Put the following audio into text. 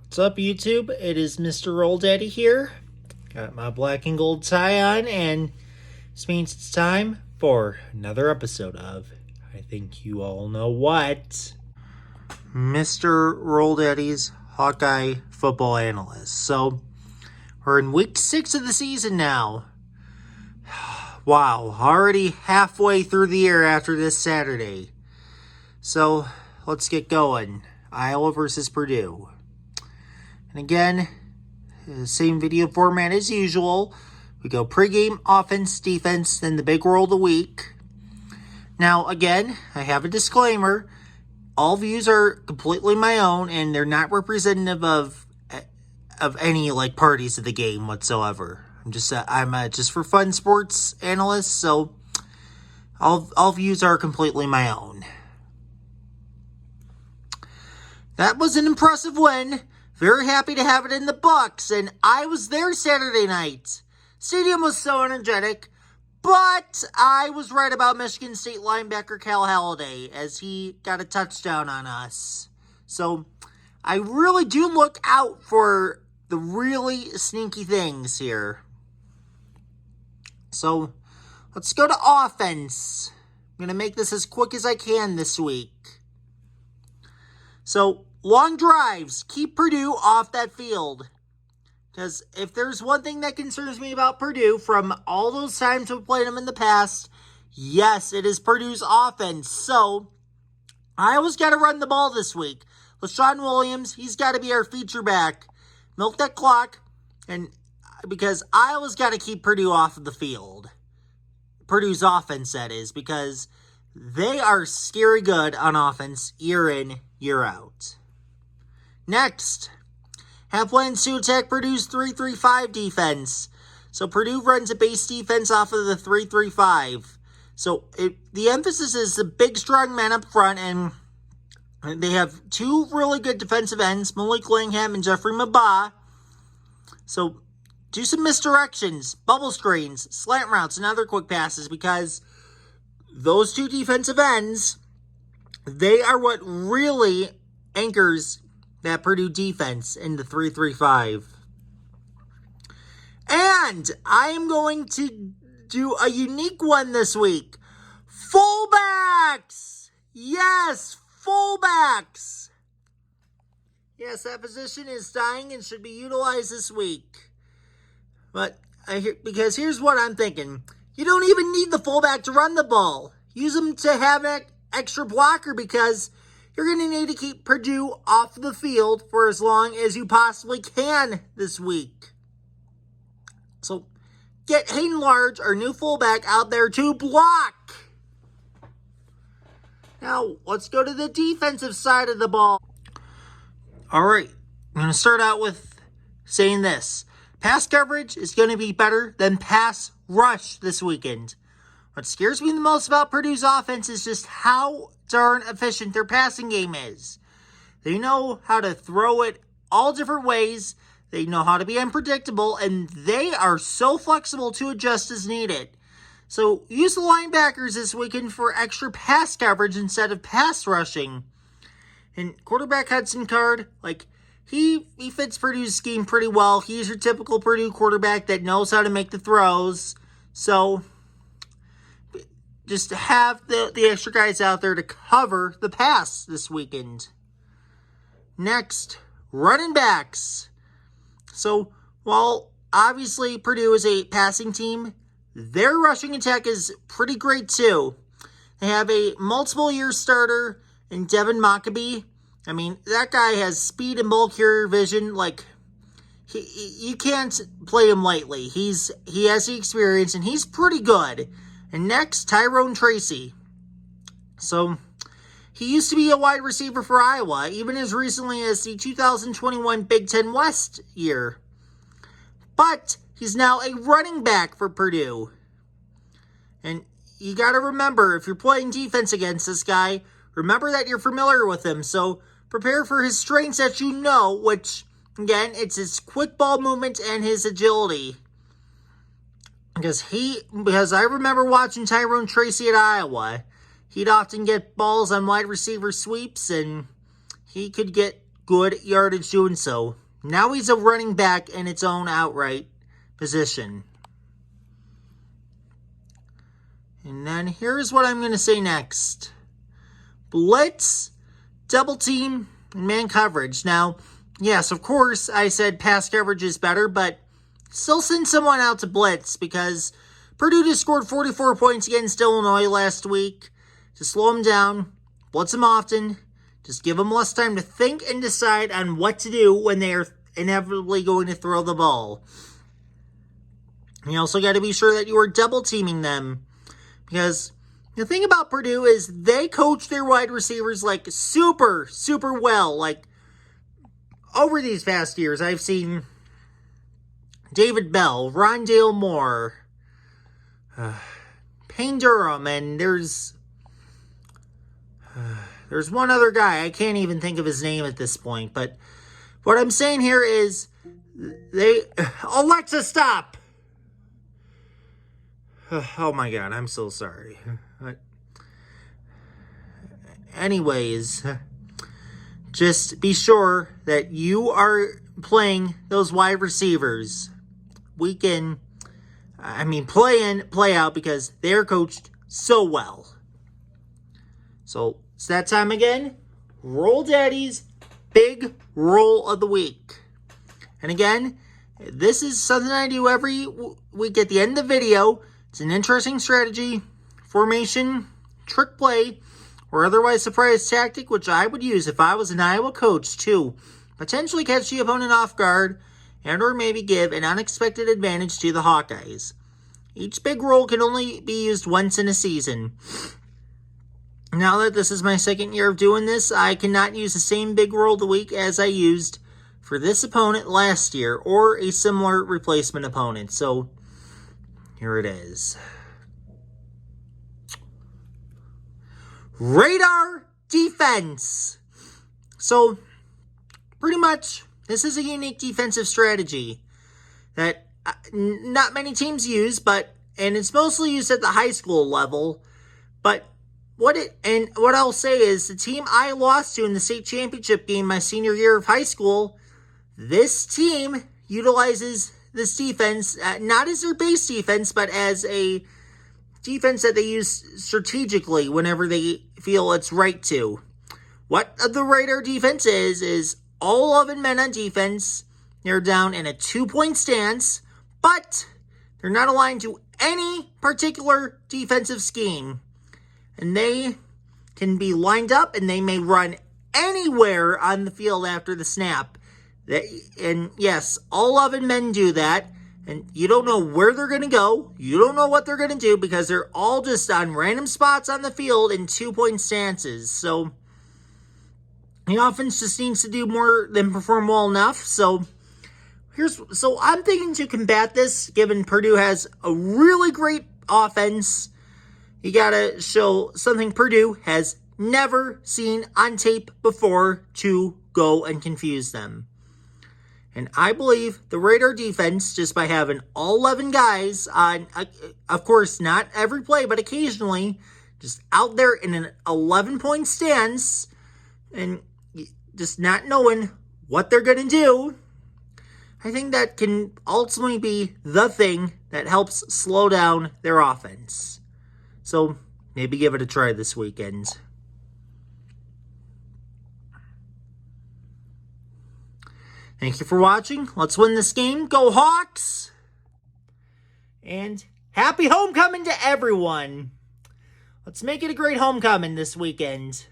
What's up, YouTube? It is Mr. Rolldaddy here. Got my black and gold tie on, and this means it's time for another episode of I Think You All Know What. Mr. Rolldaddy's Hawkeye football analyst. So, we're in week 6 of the season now. Wow, already halfway through the year after this Saturday. So, let's get going. Iowa versus Purdue. And again, same video format as usual. We go pregame, offense, defense, then the big roll of the week. Now, again, I have a disclaimer. All views are completely my own, and they're not representative of any parties of the game whatsoever. I'm just for fun sports analyst, so all views are completely my own. That was an impressive win. Very happy to have it in the books, and I was there Saturday night. Stadium was so energetic, but I was right about Michigan State linebacker Cal Halliday as he got a touchdown on us. So I really do look out for the really sneaky things here. So let's go to offense. I'm going to make this as quick as I can this week. So long drives, keep Purdue off that field. Because if there's one thing that concerns me about Purdue from all those times we've played them in the past, yes, it is Purdue's offense. So, Iowa's got to run the ball this week. LaShawn Williams, he's got to be our feature back. Milk that clock, and because Iowa's got to keep Purdue off of the field. Purdue's offense, that is, because they are scary good on offense year in, year out. Next, have plans to attack Purdue's 3-3-5 defense. So Purdue runs a base defense off of the 3-3-5. So the emphasis is the big, strong man up front, and they have two really good defensive ends, Malik Langham and Jeffrey Mabah. So do some misdirections, bubble screens, slant routes, and other quick passes, because those two defensive ends, they are what really anchors that Purdue defense in the 3-3-5. And I am going to do a unique one this week. Fullbacks! Yes, fullbacks! Yes, that position is dying and should be utilized this week. But because here's what I'm thinking. You don't even need the fullback to run the ball. Use them to have an extra blocker, because you're going to need to keep Purdue off the field for as long as you possibly can this week. So get Hayden Large, our new fullback, out there to block. Now, let's go to the defensive side of the ball. All right, I'm going to start out with saying this. Pass coverage is going to be better than pass rush this weekend. What scares me the most about Purdue's offense is just how darn efficient their passing game is. They know how to throw it all different ways. They know how to be unpredictable, and they are so flexible to adjust as needed. So use the linebackers this weekend for extra pass coverage instead of pass rushing. And quarterback Hudson Card, he fits Purdue's scheme pretty well. He's your typical Purdue quarterback that knows how to make the throws. So just have the extra guys out there to cover the pass this weekend. Next, running backs. So, while obviously Purdue is a passing team, their rushing attack is pretty great too. They have a multiple-year starter in Devin Mockabee. I mean, that guy has speed and ball carrier vision. You can't play him lightly. He has the experience, and he's pretty good. And next, Tyrone Tracy. So, he used to be a wide receiver for Iowa, even as recently as the 2021 Big Ten West year. But he's now a running back for Purdue. And you got to remember, if you're playing defense against this guy, remember that you're familiar with him. So, prepare for his strengths that you know, which, again, it's his quick ball movement and his agility. Because I remember watching Tyrone Tracy at Iowa. He'd often get balls on wide receiver sweeps, and he could get good yardage doing so. Now he's a running back in its own outright position. And then here's what I'm going to say next. Blitz, double team, and man coverage. Now, yes, of course, I said pass coverage is better, but still send someone out to blitz because Purdue just scored 44 points against Illinois last week. To slow them down, blitz them often, just give them less time to think and decide on what to do when they are inevitably going to throw the ball. You also got to be sure that you are double teaming them because the thing about Purdue is they coach their wide receivers like super, super well. Like over these past years, I've seen David Bell, Rondale Moore, Payne Durham, and there's one other guy. I can't even think of his name at this point. But what I'm saying here is Alexa, stop! Oh my God, I'm so sorry. Anyways, just be sure that you are playing those wide receivers week in. I mean, play in, play out because they're coached so well. So it's that time again. Rolldaddy's big roll of the week. And again, this is something I do every week at the end of the video. It's an interesting strategy, formation, trick play, or otherwise surprise tactic, which I would use if I was an Iowa coach to potentially catch the opponent off guard and or maybe give an unexpected advantage to the Hawkeyes. Each big roll can only be used once in a season. Now that this is my second year of doing this, I cannot use the same big roll of the week as I used for this opponent last year or a similar replacement opponent. So here it is. Radar defense. So pretty much this is a unique defensive strategy that not many teams use, and it's mostly used at the high school level. But what I'll say is the team I lost to in the state championship game my senior year of high school, this team utilizes this defense not as their base defense, but as a defense that they use strategically whenever they feel it's right to. What the Radar defense is all 11 men on defense. They're down in a 2-point stance, but they're not aligned to any particular defensive scheme. And they can be lined up and they may run anywhere on the field after the snap. And yes, all 11 men do that. And you don't know where they're going to go. You don't know what they're going to do because they're all just on random spots on the field in 2-point stances. So the offense just needs to do more than perform well enough. So I'm thinking to combat this, given Purdue has a really great offense, you got to show something Purdue has never seen on tape before to go and confuse them. And I believe the Radar defense, just by having all 11 guys on, of course, not every play, but occasionally, just out there in an 11-point stance and just not knowing what they're going to do, I think that can ultimately be the thing that helps slow down their offense. So maybe give it a try this weekend. Thank you for watching. Let's win this game. Go Hawks! And happy homecoming to everyone. Let's make it a great homecoming this weekend.